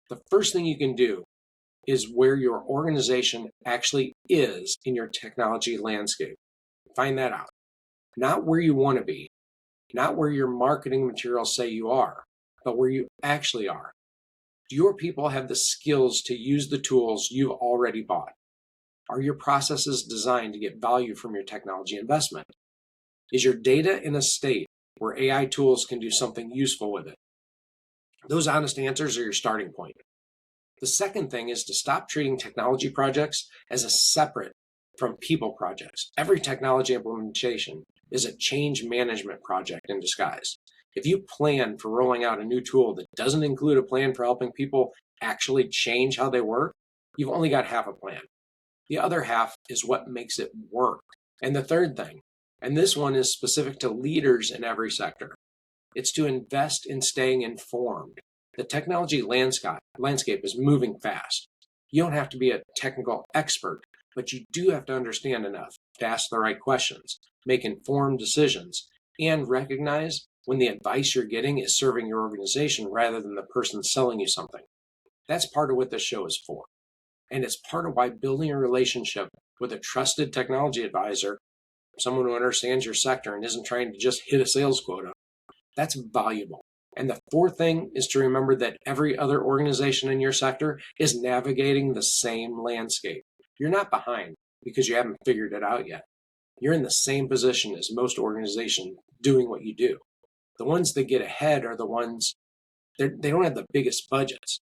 The first thing you can do is where your organization actually is in your technology landscape. Find that out. Not where you want to be, not where your marketing materials say you are, but where you actually are. Do your people have the skills to use the tools you've already bought? Are your processes designed to get value from your technology investment? Is your data in a state where AI tools can do something useful with it? Those honest answers are your starting point. The second thing is to stop treating technology projects as a separate from people projects. Every technology implementation is a change management project in disguise. If you plan for rolling out a new tool that doesn't include a plan for helping people actually change how they work, you've only got half a plan. The other half is what makes it work. And the third thing, and this one is specific to leaders in every sector, it's to invest in staying informed. The technology landscape is moving fast. You don't have to be a technical expert, but you do have to understand enough to ask the right questions, make informed decisions, and recognize when the advice you're getting is serving your organization rather than the person selling you something. That's part of what this show is for. And it's part of why building a relationship with a trusted technology advisor, someone who understands your sector and isn't trying to just hit a sales quota, that's valuable. And the fourth thing is to remember that every other organization in your sector is navigating the same landscape. You're not behind because you haven't figured it out yet. You're in the same position as most organizations doing what you do. The ones that get ahead are the ones they don't have the biggest budgets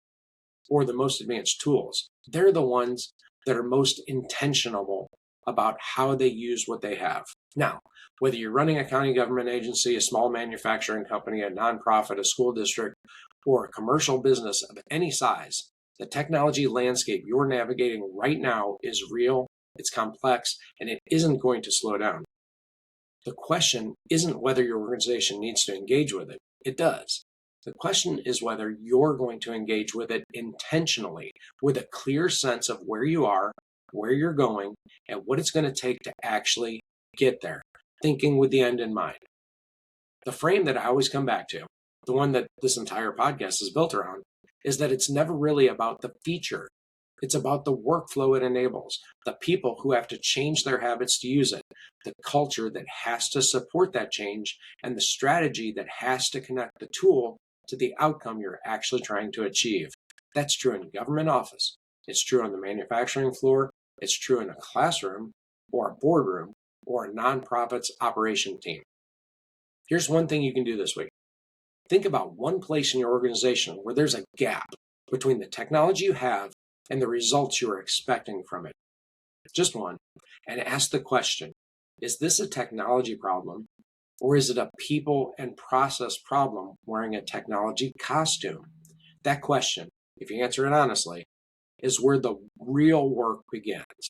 or the most advanced tools. They're the ones that are most intentional about how they use what they have. Now, whether you're running a county government agency, a small manufacturing company, a nonprofit, a school district, or a commercial business of any size, the technology landscape you're navigating right now is real, it's complex, and it isn't going to slow down. The question isn't whether your organization needs to engage with it. It does. The question is whether you're going to engage with it intentionally, with a clear sense of where you are, where you're going, and what it's going to take to actually get there, thinking with the end in mind. The frame that I always come back to, the one that this entire podcast is built around, is that it's never really about the feature. It's about the workflow it enables, the people who have to change their habits to use it, the culture that has to support that change, and the strategy that has to connect the tool to the outcome you're actually trying to achieve. That's true in a government office. It's true on the manufacturing floor. It's true in a classroom or a boardroom or a nonprofit's operation team. Here's one thing you can do this week. Think about one place in your organization where there's a gap between the technology you have and the results you are expecting from it. Just one. And ask the question, is this a technology problem or is it a people and process problem wearing a technology costume? That question, if you answer it honestly, is where the real work begins.